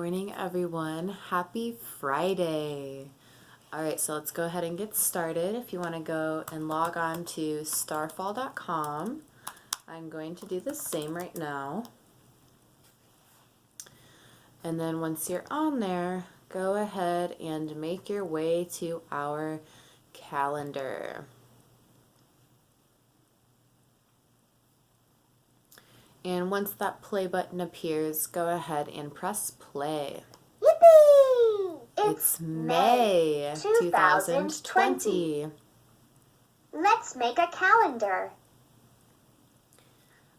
morning, everyone. Happy Friday. All right, so let's go ahead and get started. If you want to go and log on to starfall.com, I'm going to do the same right now. And then once you're on there, go ahead and make your way to our calendar. And once that play button appears, go ahead and press play. Yippee! It's May 2020. Let's make a calendar.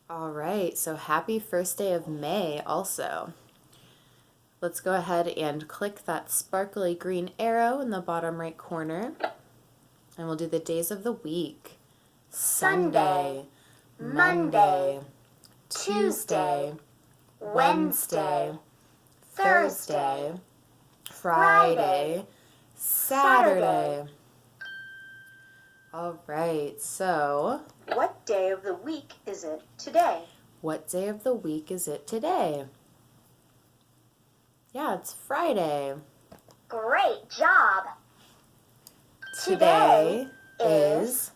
All right, so happy first day of May also. Let's go ahead and click that sparkly green arrow in the bottom right corner. And we'll do the days of the week. Sunday, Monday, Tuesday, Wednesday, Thursday, Friday, Saturday. All right, so What day of the week is it today? what day of the week is it today? Yeah, it's Friday. Great job! Today is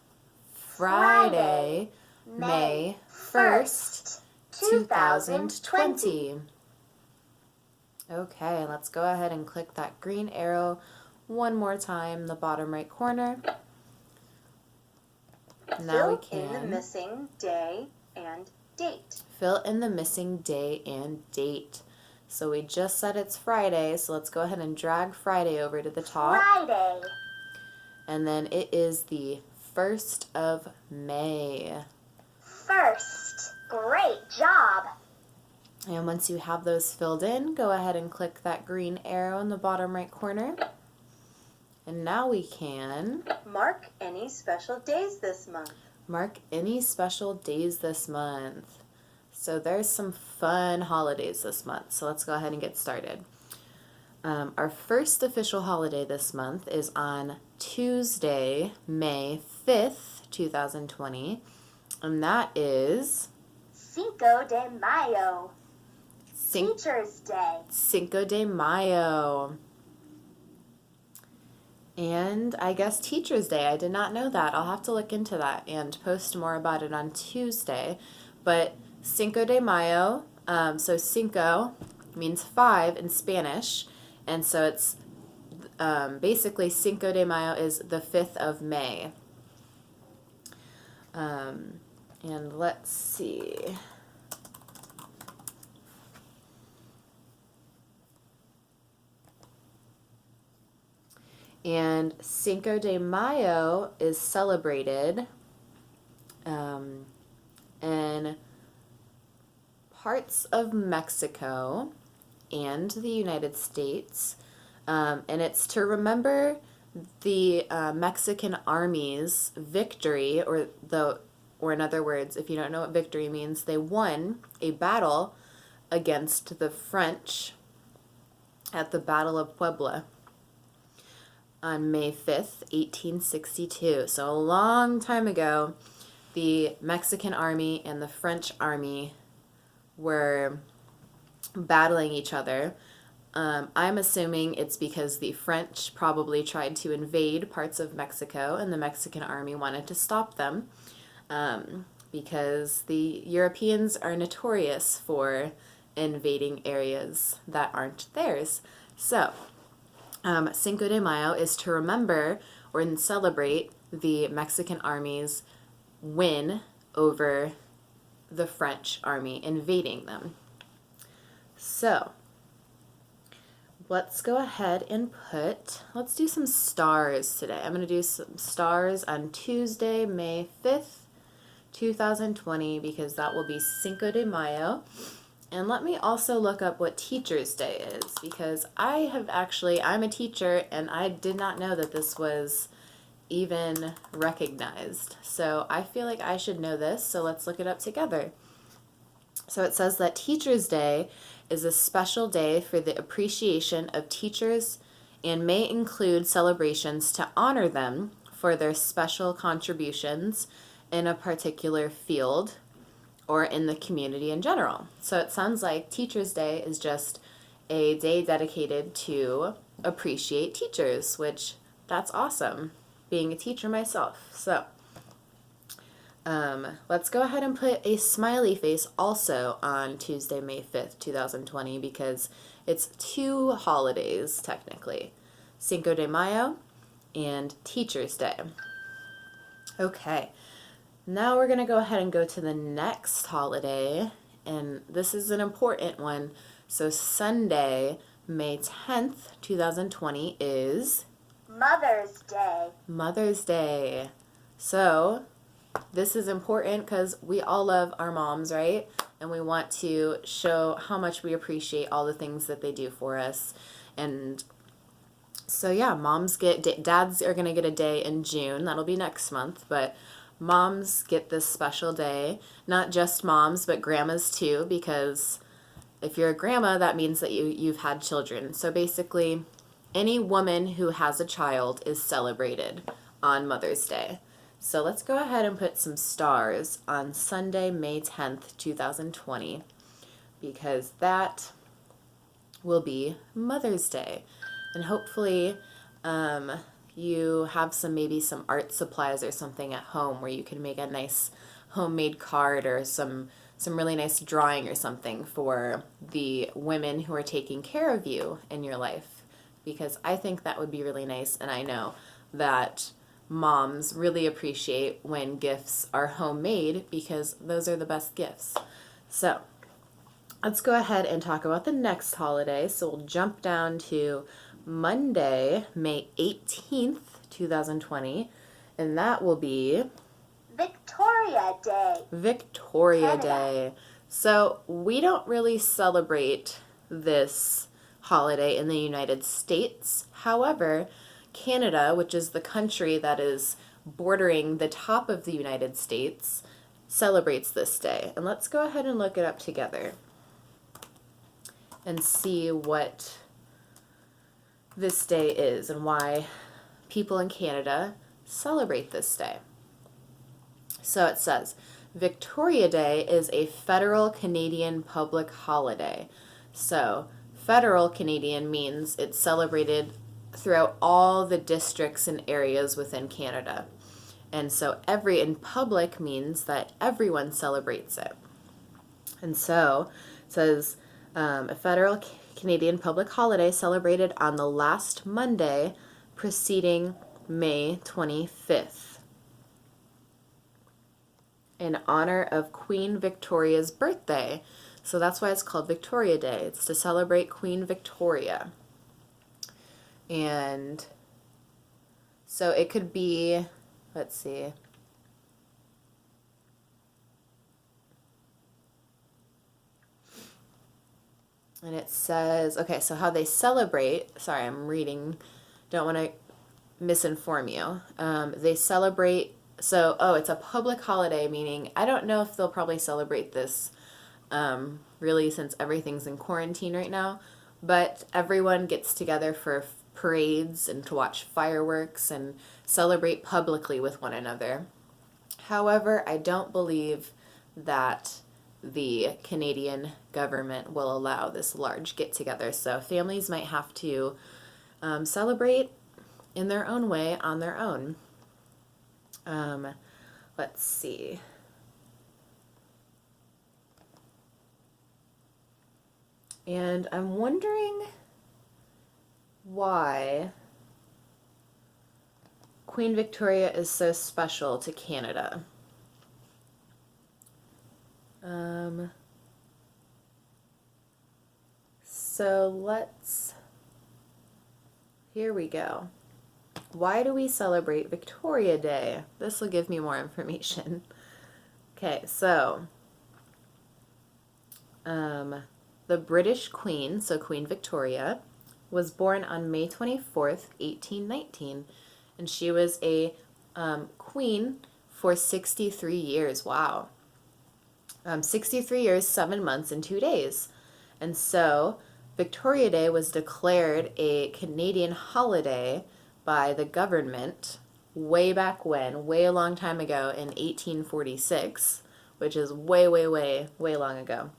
Friday, May 1st, 2020. Okay, let's go ahead and click that green arrow one more time in the bottom right corner. Now we Fill in the can missing day and date. fill in the missing day and date. So we just said it's Friday, so let's go ahead and drag Friday over to the top. Friday. And then it is the 1st of May. First. Great job! And once you have those filled in, go ahead and click that green arrow in the bottom right corner. And now we can Mark any special days this month. mark any special days this month. So there's some fun holidays this month. So let's go ahead and get started. Our first official holiday this month is on Tuesday, May 5th, 2020. And that is Cinco de Mayo. Cin- Teacher's Day. Cinco de Mayo. And I guess Teacher's Day. I did not know that. I'll have to look into that and post more about it on Tuesday. But Cinco de Mayo, so cinco means 5 in Spanish. And so it's basically Cinco de Mayo is the 5th of May. And let's see. And Cinco de Mayo is celebrated in parts of Mexico and the United States. And it's to remember the Mexican Army's victory, or in other words, if you don't know what victory means, they won a battle against the French at the Battle of Puebla on May 5th, 1862. So a long time ago, the Mexican Army and the French Army were battling each other. I'm assuming it's because the French probably tried to invade parts of Mexico and the Mexican Army wanted to stop them, because the Europeans are notorious for invading areas that aren't theirs. So Cinco de Mayo is to remember or celebrate the Mexican Army's win over the French Army invading them. So let's go ahead and let's do some stars today. I'm going to do some stars on Tuesday, May 5th, 2020, because that will be Cinco de Mayo. And let me also look up what Teacher's Day is, because I'm a teacher and I did not know that this was even recognized. So I feel like I should know this, so let's look it up together. So it says that Teacher's Day is a special day for the appreciation of teachers and may include celebrations to honor them for their special contributions in a particular field or in the community in general. So it sounds like Teacher's Day is just a day dedicated to appreciate teachers, which that's awesome, being a teacher myself. So let's go ahead and put a smiley face also on Tuesday, May 5th, 2020, because it's two holidays technically, Cinco de Mayo and Teacher's Day. Okay, now we're going to go ahead and go to the next holiday, and this is an important one. So Sunday, May 10th, 2020 is Mother's Day. Mother's Day. So this is important because we all love our moms, right? And we want to show how much we appreciate all the things that they do for us. And so yeah, dads are going to get a day in June. That'll be next month. But moms get this special day. Not just moms, but grandmas too, because if you're a grandma, that means that you've had children. So basically, any woman who has a child is celebrated on Mother's Day. So let's go ahead and put some stars on Sunday, May 10th, 2020, because that will be Mother's Day. And hopefully you have maybe some art supplies or something at home where you can make a nice homemade card or some really nice drawing or something for the women who are taking care of you in your life, because I think that would be really nice, and I know that moms really appreciate when gifts are homemade because those are the best gifts. So let's go ahead and talk about the next holiday. So we'll jump down to Monday, May 18th, 2020, and that will be Victoria Day. Victoria Canada. Day. So we don't really celebrate this holiday in the United States. However, Canada, which is the country that is bordering the top of the United States, celebrates this day. And let's go ahead and look it up together and see what this day is and why people in Canada celebrate this day. So it says, Victoria Day is a federal Canadian public holiday. So federal Canadian means it's celebrated throughout all the districts and areas within Canada. And so in public means that everyone celebrates it. And so it says a federal Canadian public holiday celebrated on the last Monday preceding May 25th in honor of Queen Victoria's birthday. So that's why it's called Victoria Day. It's to celebrate Queen Victoria. And so it could be, let's see. And it says, okay, so how they celebrate, sorry, I'm reading, don't want to misinform you. They celebrate, it's a public holiday, meaning I don't know if they'll probably celebrate this really since everything's in quarantine right now, but everyone gets together for parades and to watch fireworks and celebrate publicly with one another. However, I don't believe that the Canadian government will allow this large get-together, so families might have to celebrate in their own way on their own. Let's see. And I'm wondering why Queen Victoria is so special to Canada. Here we go. Why do we celebrate Victoria Day? This will give me more information. Okay, so the British Queen, so Queen Victoria, was born on May 24th, 1819, and she was a queen for 63 years. Wow. 63 years, 7 months, and 2 days. And so Victoria Day was declared a Canadian holiday by the government way back when, way a long time ago in 1846, which is way, way, way, way long ago.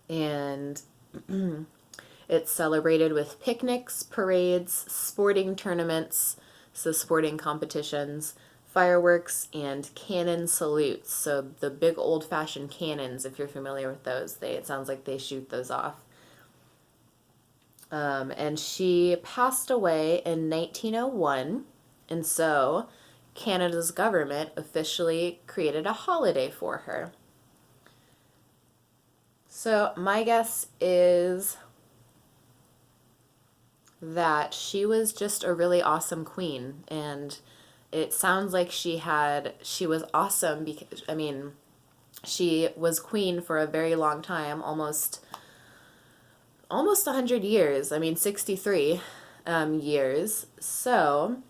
And It's celebrated with picnics, parades, sporting tournaments, so sporting competitions, fireworks, and cannon salutes. So the big old-fashioned cannons, if you're familiar with those, it sounds like they shoot those off. And she passed away in 1901, and so Canada's government officially created a holiday for her. So my guess is that she was just a really awesome queen, and it sounds like she was awesome because, I mean, she was queen for a very long time, almost 100 years. I mean, 63 years. So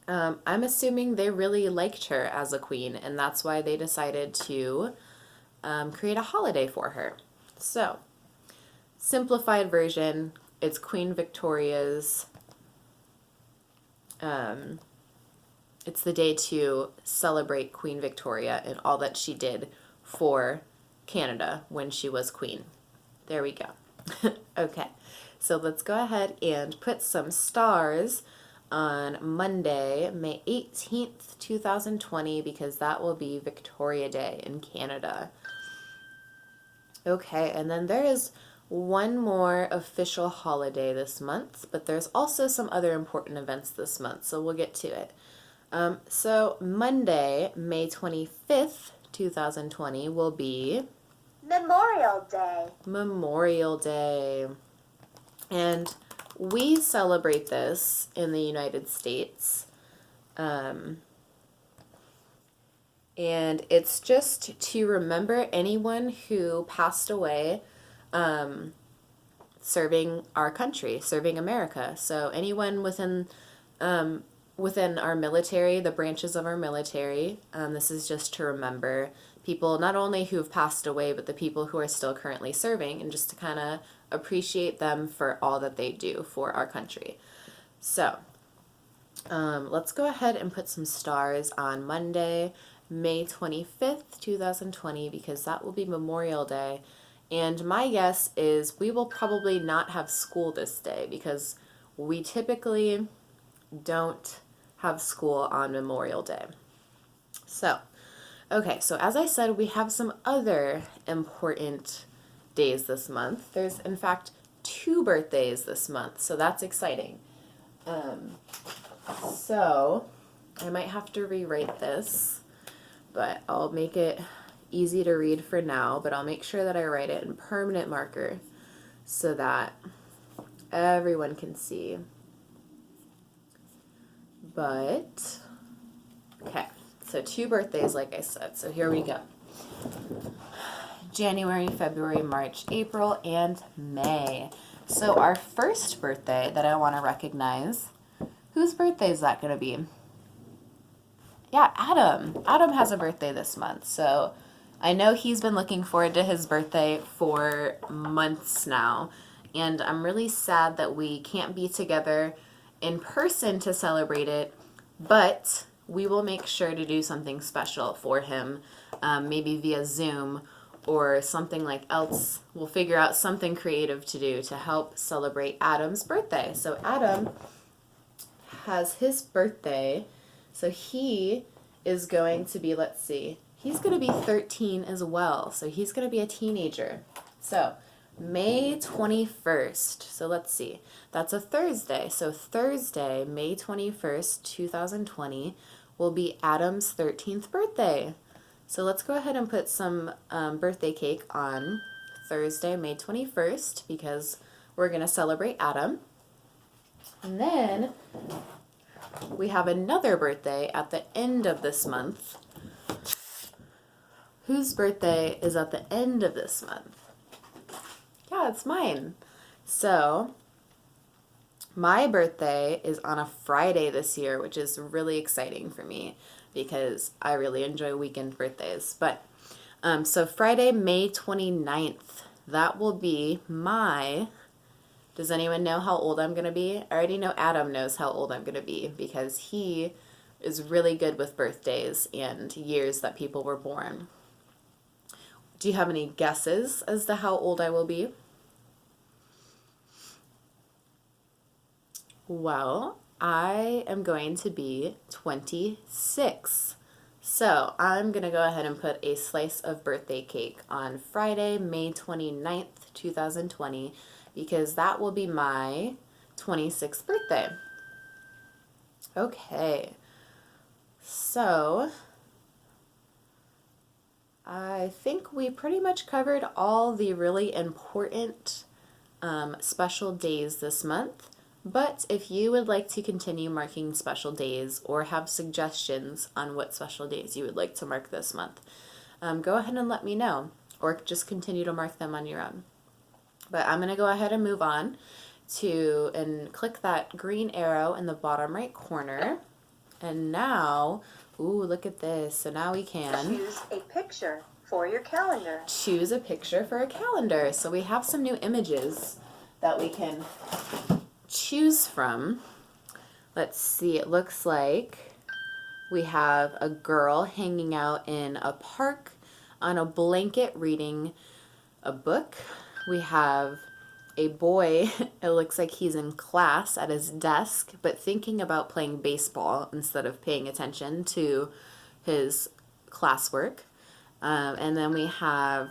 I'm assuming they really liked her as a queen, and that's why they decided to create a holiday for her. So, simplified version, it's Queen Victoria's, it's the day to celebrate Queen Victoria and all that she did for Canada when she was queen. There we go. Okay, so let's go ahead and put some stars on Monday, May 18th, 2020, because that will be Victoria Day in Canada. Okay, and then there is one more official holiday this month, but there's also some other important events this month, so we'll get to it. So Monday, May 25th, 2020 will be Memorial Day. Memorial Day. And we celebrate this in the United States. And it's just to remember anyone who passed away serving our country, serving America. So anyone within our military, the branches of our military, this is just to remember people not only who have passed away, but the people who are still currently serving, and just to kind of appreciate them for all that they do for our country. So let's go ahead and put some stars on Monday, May 25th, 2020, because that will be Memorial Day. And my guess is we will probably not have school this day because we typically don't have school on Memorial Day. So, okay, so as I said, we have some other important days this month. There's, in fact, 2 birthdays this month, so that's exciting. So, I might have to rewrite this, but I'll make it easy to read for now, but I'll make sure that I write it in permanent marker so that everyone can see. But, okay, so 2 birthdays, like I said, so here we go. January, February, March, April, and May. So our first birthday that I want to recognize, whose birthday is that going to be? Yeah, Adam. Adam has a birthday this month, so I know he's been looking forward to his birthday for months now, and I'm really sad that we can't be together in person to celebrate it, but we will make sure to do something special for him, maybe via Zoom or something like else. We'll figure out something creative to do to help celebrate Adam's birthday. So Adam has his birthday, so he is going to be, let's see, he's going to be 13 as well, so he's going to be a teenager. So May 21st, so let's see, that's a Thursday, so Thursday, May 21st, 2020, will be Adam's 13th birthday. So let's go ahead and put some birthday cake on Thursday, May 21st, because we're going to celebrate Adam. And then we have another birthday at the end of this month. Whose birthday is at the end of this month? Yeah, it's mine. So my birthday is on a Friday this year, which is really exciting for me because I really enjoy weekend birthdays. But so Friday, May 29th, that will be my... Does anyone know how old I'm going to be? I already know Adam knows how old I'm going to be because he is really good with birthdays and years that people were born. Do you have any guesses as to how old I will be? Well, I am going to be 26. So I'm going to go ahead and put a slice of birthday cake on Friday, May 29th, 2020, because that will be my 26th birthday. Okay, so I think we pretty much covered all the really important special days this month. But if you would like to continue marking special days or have suggestions on what special days you would like to mark this month, go ahead and let me know, or just continue to mark them on your own. But I'm going to go ahead and move on and click that green arrow in the bottom right corner. And now, ooh, look at this. So now we can Choose a picture for your calendar. choose a picture for a calendar. So we have some new images that we can choose from. Let's see, it looks like we have a girl hanging out in a park on a blanket reading a book. We have a boy, it looks like he's in class at his desk, but thinking about playing baseball instead of paying attention to his classwork. And then we have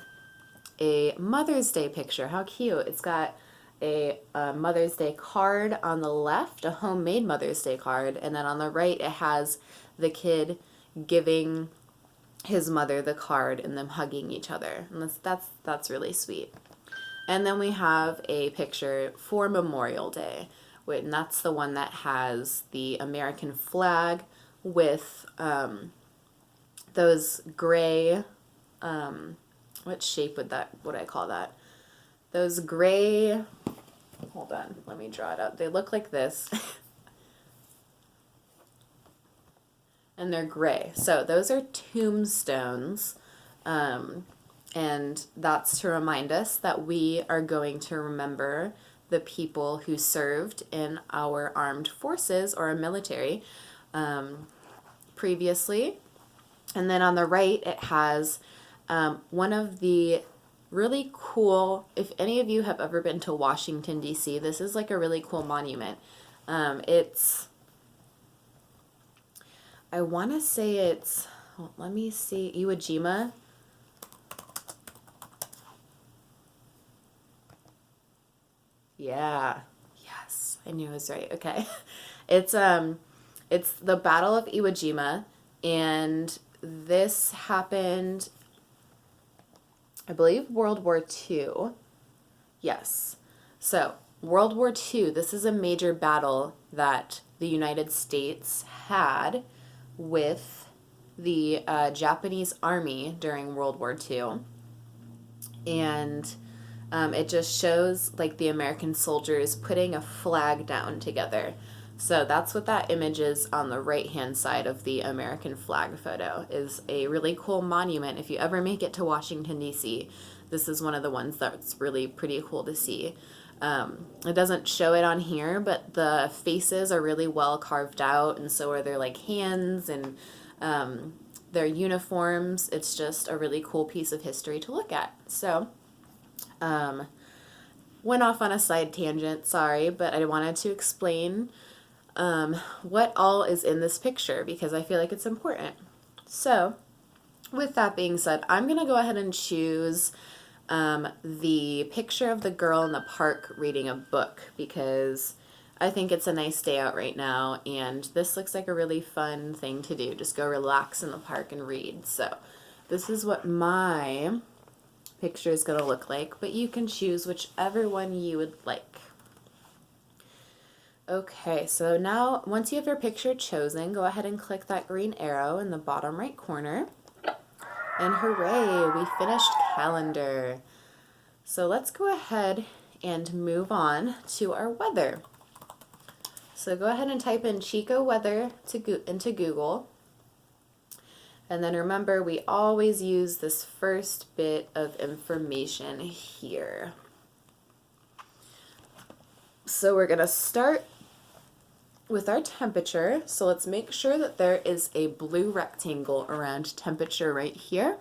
a Mother's Day picture. How cute. It's got a Mother's Day card on the left, a homemade Mother's Day card, and then on the right it has the kid giving his mother the card and them hugging each other. And that's really sweet. And then we have a picture for Memorial Day, and that's the one that has the American flag with those gray, what shape would I call that? Those gray, hold on, let me draw it up. They look like this. And they're gray. So those are tombstones. And that's to remind us that we are going to remember the people who served in our armed forces or our military previously. And then on the right, it has one of the really cool, if any of you have ever been to Washington, D.C., this is like a really cool monument. I want to say it's, let me see, Iwo Jima. Yeah. Yes, I knew I was right. Okay. It's the Battle of Iwo Jima, and this happened, I believe, World War II. Yes. So, World War II, this is a major battle that the United States had with the Japanese army during World War II. And it just shows like the American soldiers putting a flag down together. So that's what that image is on the right-hand side of the American flag photo, is a really cool monument. If you ever make it to Washington, D.C., this is one of the ones that's really pretty cool to see. It doesn't show it on here, but the faces are really well carved out, and so are their like hands and their uniforms. It's just a really cool piece of history to look at. So, went off on a side tangent, sorry, but I wanted to explain what all is in this picture because I feel like it's important. So, with that being said, I'm going to go ahead and choose the picture of the girl in the park reading a book because I think it's a nice day out right now, and this looks like a really fun thing to do. Just go relax in the park and read. So, this is what my picture is going to look like, but you can choose whichever one you would like. Okay, so now once you have your picture chosen, go ahead and click that green arrow in the bottom right corner. And hooray, we finished calendar. So let's go ahead and move on to our weather. So go ahead and type in Chico weather into Google. And then remember, we always use this first bit of information here. So we're going to start with our temperature. So let's make sure that there is a blue rectangle around temperature right here.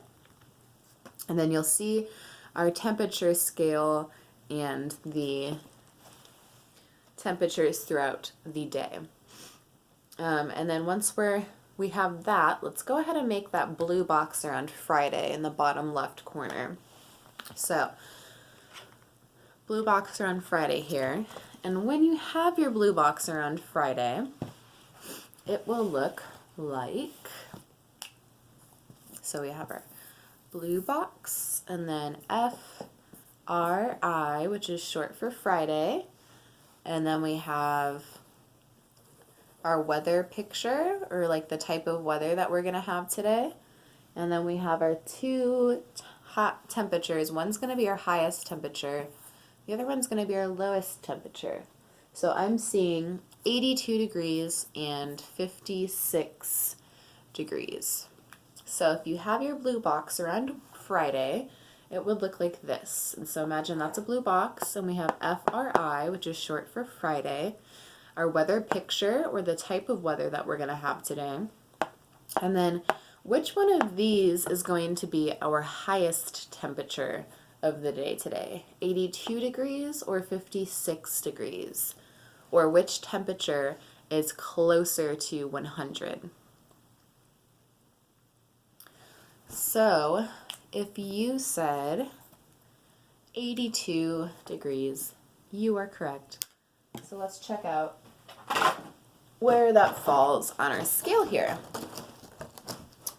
And then you'll see our temperature scale and the temperatures throughout the day. And then once we have that, let's go ahead and make that blue box around Friday in the bottom left corner. So, blue box around Friday here. And when you have your blue box around Friday, it will look like, so we have our blue box, and then FRI, which is short for Friday, and then we have our weather picture, or like the type of weather that we're going to have today. And then we have our two hot temperatures. One's going to be our highest temperature. The other one's going to be our lowest temperature. So I'm seeing 82 degrees and 56 degrees. So if you have your blue box around Friday, it would look like this. And so imagine that's a blue box, and we have FRI, which is short for Friday, our weather picture, or the type of weather that we're going to have today. And then which one of these is going to be our highest temperature of the day today? 82 degrees or 56 degrees? Or which temperature is closer to 100? So if you said 82 degrees, you are correct. So let's check out where that falls on our scale here.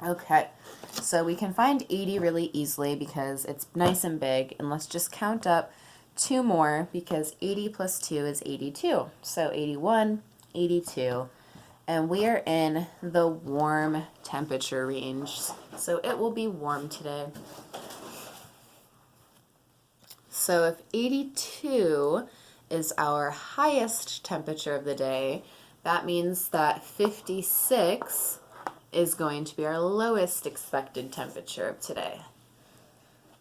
Okay, so we can find 80 really easily because it's nice and big, and let's just count up two more because 80 plus 2 is 82. So 81, 82, and we are in the warm temperature range, so it will be warm today. So if 82 is our highest temperature of the day, that means that 56 is going to be our lowest expected temperature of today.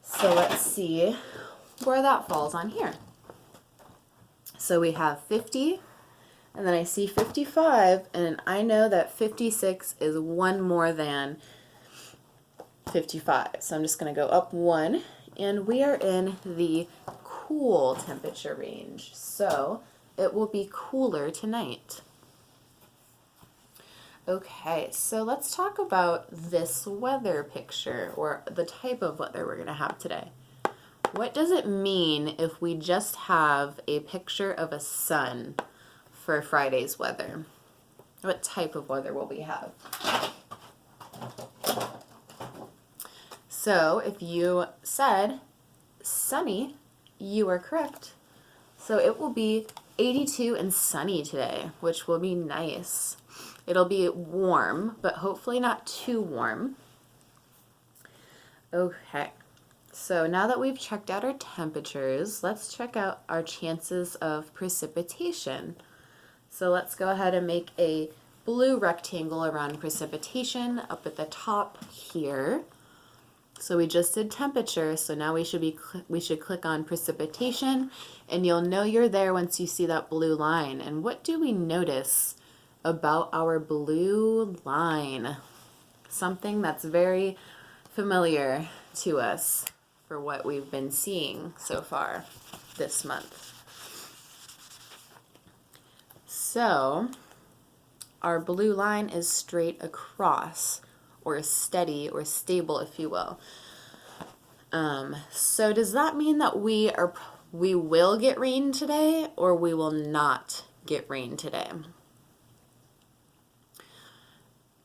So let's see where that falls on here. So we have 50, and then I see 55, and I know that 56 is one more than 55. So I'm just going to go up one, and we are in the cool temperature range, so it will be cooler tonight. Okay, so let's talk about this weather picture, or the type of weather we're going to have today. What does it mean if we just have a picture of a sun for Friday's weather? What type of weather will we have? So if you said sunny, you are correct. So it will be 82 and sunny today, which will be nice. It'll be warm, but hopefully not too warm. Okay, so now that we've checked out our temperatures, let's check out our chances of precipitation. So let's go ahead and make a blue rectangle around precipitation up at the top here. So we just did temperature, so now we should click on precipitation, and you'll know you're there once you see that blue line. And what do we notice about our blue line? Something that's very familiar to us for what we've been seeing so far this month. So our blue line is straight across, or steady, or stable, if you will. So does that mean that we will get rain today, or we will not get rain today?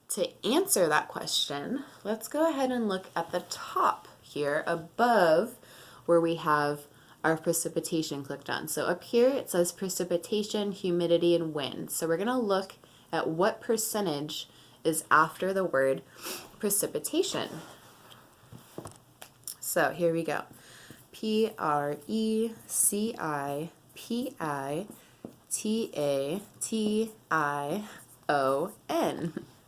To answer that question, let's go ahead and look at the top here above where we have our precipitation clicked on. So up here it says precipitation, humidity, and wind. So we're going to look at what percentage is after the word precipitation. So here we go. Precipitation.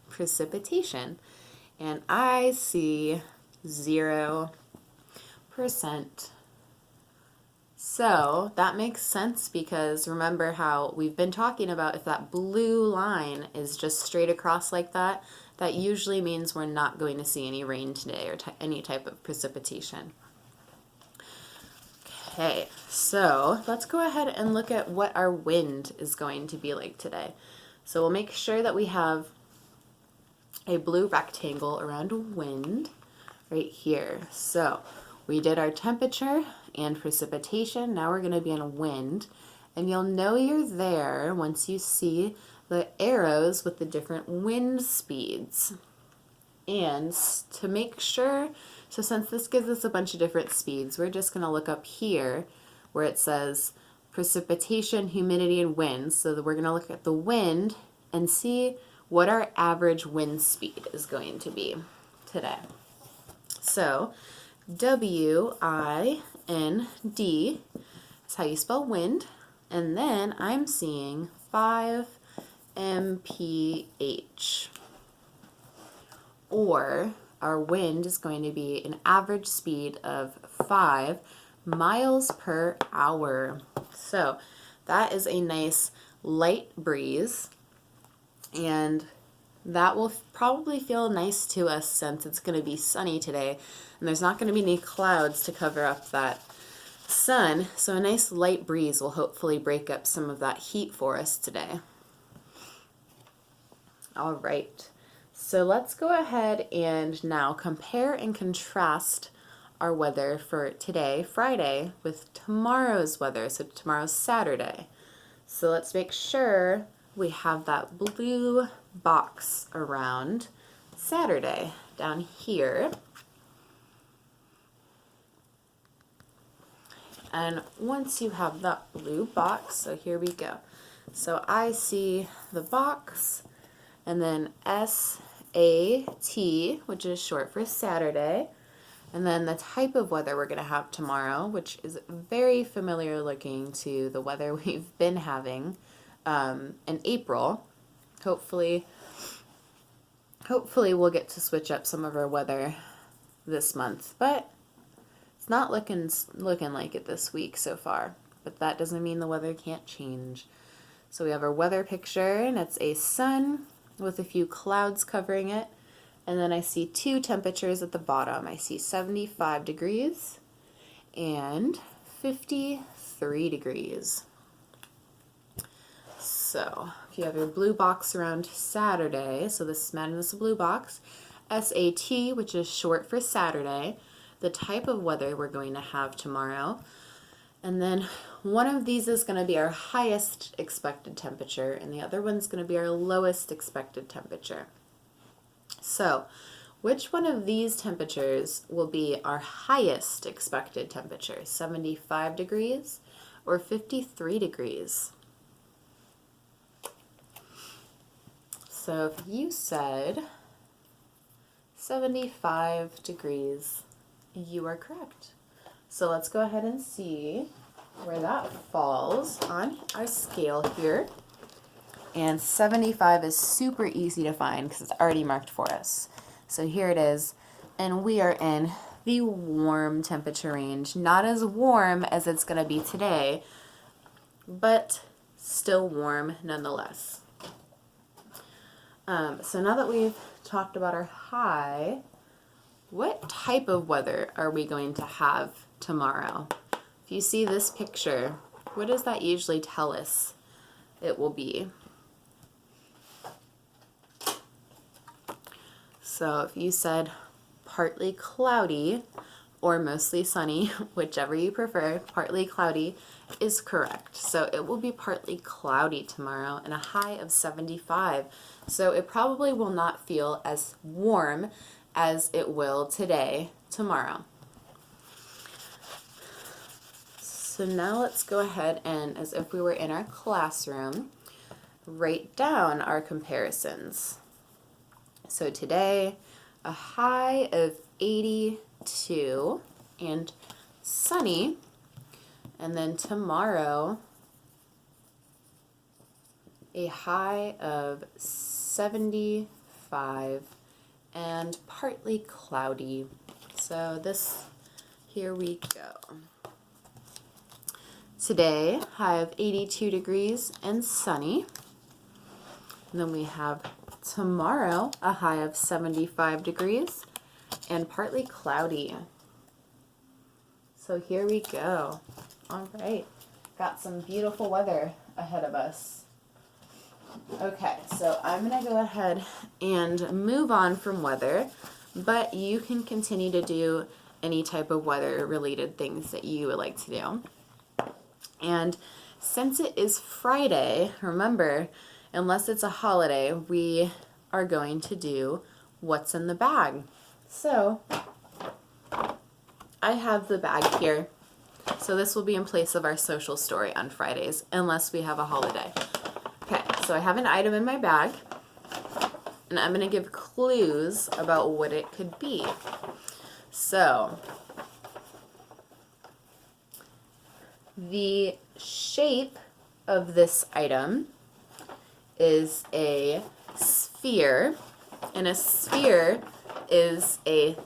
Precipitation. And I see 0%. So that makes sense, because remember how we've been talking about if that blue line is just straight across like that, that usually means we're not going to see any rain today or any type of precipitation. Okay, so let's go ahead and look at what our wind is going to be like today. So we'll make sure that we have a blue rectangle around wind right here. So we did our temperature and precipitation. Now we're going to be in wind. And you'll know you're there once you see the arrows with the different wind speeds. And to make sure, so since this gives us a bunch of different speeds, we're just going to look up here where it says precipitation, humidity, and wind. So that we're going to look at the wind and see what our average wind speed is going to be today. So W-I-N-D is how you spell wind. And then I'm seeing 5 mph. Or our wind is going to be an average speed of 5 miles per hour. So that is a nice light breeze, and that will probably feel nice to us since it's going to be sunny today and there's not going to be any clouds to cover up that sun. So a nice light breeze will hopefully break up some of that heat for us today. All right. So let's go ahead and now compare and contrast our weather for today, Friday, with tomorrow's weather. So tomorrow's Saturday. So let's make sure we have that blue box around Saturday down here. And once you have that blue box, so here we go. So I see the box and then S-A-T, which is short for Saturday. And then the type of weather we're going to have tomorrow, which is very familiar looking to the weather we've been having in April. Hopefully we'll get to switch up some of our weather this month, but it's not looking like it this week so far. But that doesn't mean the weather can't change. So we have our weather picture, and it's a sun with a few clouds covering it. And then I see two temperatures at the bottom. I see 75 degrees and 53 degrees. So if you have your blue box around Saturday, so this is Madness Blue Box, SAT, which is short for Saturday, the type of weather we're going to have tomorrow. And then one of these is going to be our highest expected temperature, and the other one's going to be our lowest expected temperature. So, which one of these temperatures will be our highest expected temperature? 75 degrees or 53 degrees? So if you said 75 degrees, you are correct. So let's go ahead and see where that falls on our scale here. And 75 is super easy to find because it's already marked for us. So here it is. And we are in the warm temperature range. Not as warm as it's going to be today, but still warm nonetheless. So now that we've talked about our high, what type of weather are we going to have tomorrow? If you see this picture, what does that usually tell us it will be? So if you said partly cloudy or mostly sunny, whichever you prefer, partly cloudy is correct. So it will be partly cloudy tomorrow and a high of 75. So it probably will not feel as warm as it will today, tomorrow. So now let's go ahead and, as if we were in our classroom, write down our comparisons. So today, a high of 82 and sunny. And then tomorrow, a high of 75 and partly cloudy. So here we go. Today, high of 82 degrees and sunny. And then we have tomorrow, a high of 75 degrees and partly cloudy. So here we go. All right. Got some beautiful weather ahead of us. Okay, so I'm going to go ahead and move on from weather, but you can continue to do any type of weather related things that you would like to do. And since it is Friday, remember, unless it's a holiday, we are going to do what's in the bag. So I have the bag here. So this will be in place of our social story on Fridays, unless we have a holiday. Okay, so I have an item in my bag, and I'm going to give clues about what it could be. So the shape of this item is a sphere, and a sphere is a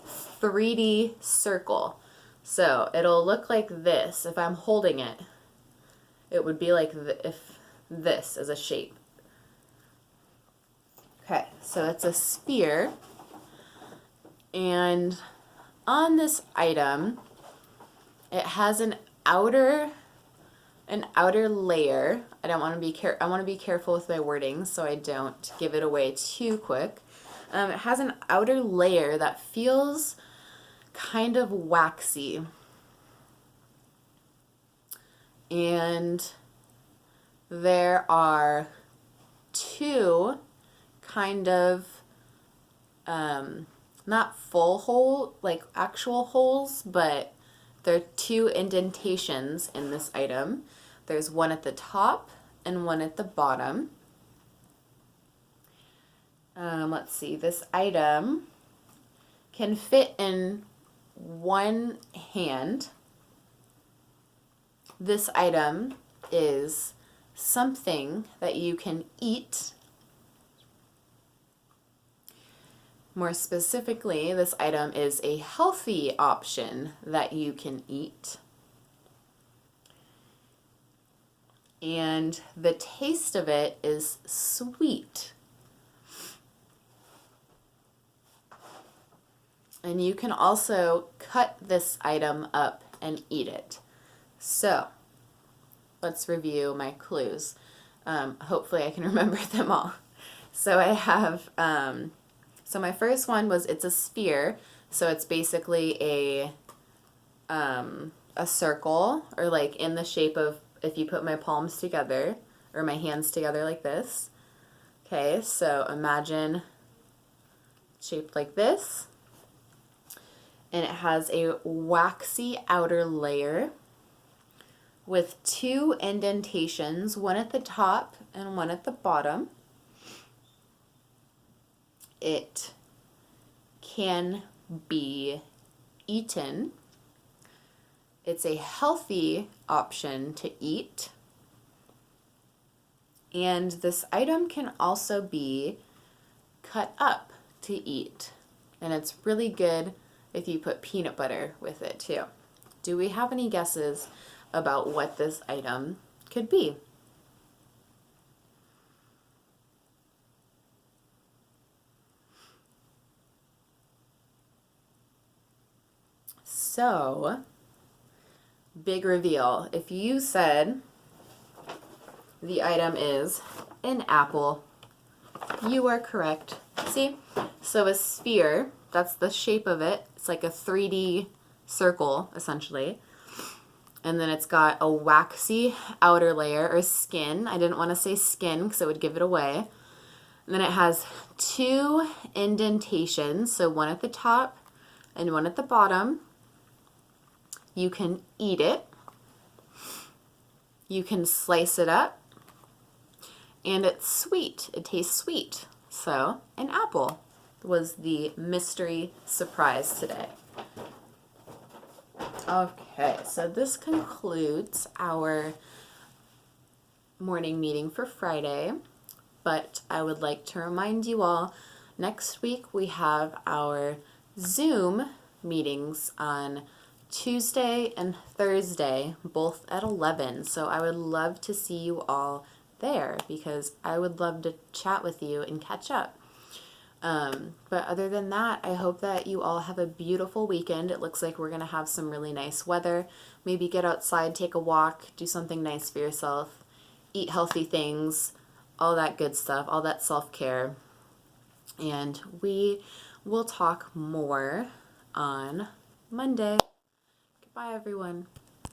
3D circle. So it'll look like this. If I'm holding it, it would be like if this is a shape. Okay, so it's a sphere, and on this item, it has an outer layer. I want to be careful with my wording so I don't give it away too quick. It has an outer layer that feels kind of waxy, and there are two kind of not full hole, like actual holes, but there are two indentations in this item. There's one at the top and one at the bottom. Let's see, this item can fit in one hand. This item is something that you can eat. More specifically, this item is a healthy option that you can eat. And the taste of it is sweet. And you can also cut this item up and eat it. So, let's review my clues. Hopefully I can remember them all. So I have, so my first one was it's a sphere. So it's basically a circle, or like in the shape of, if you put my palms together or my hands together like this. Okay, so imagine shaped like this. And it has a waxy outer layer with two indentations, one at the top and one at the bottom. It can be eaten. It's a healthy option to eat. And this item can also be cut up to eat. And it's really good if you put peanut butter with it too. Do we have any guesses about what this item could be? So, big reveal. If you said the item is an apple, you are correct. See? So a sphere, that's the shape of it. It's like a 3D circle, essentially. And then it's got a waxy outer layer, or skin. I didn't want to say skin because it would give it away. And then it has two indentations, so one at the top and one at the bottom. You can eat it. You can slice it up. And it's sweet. It tastes sweet. So, an apple was the mystery surprise today. Okay, so this concludes our morning meeting for Friday, but I would like to remind you all, next week we have our Zoom meetings on Tuesday and Thursday, both at 11, so I would love to see you all there because I would love to chat with you and catch up. But other than that, I hope that you all have a beautiful weekend. It looks like we're going to have some really nice weather. Maybe get outside, take a walk, do something nice for yourself, eat healthy things, all that good stuff, all that self-care. And we will talk more on Monday. Goodbye, everyone.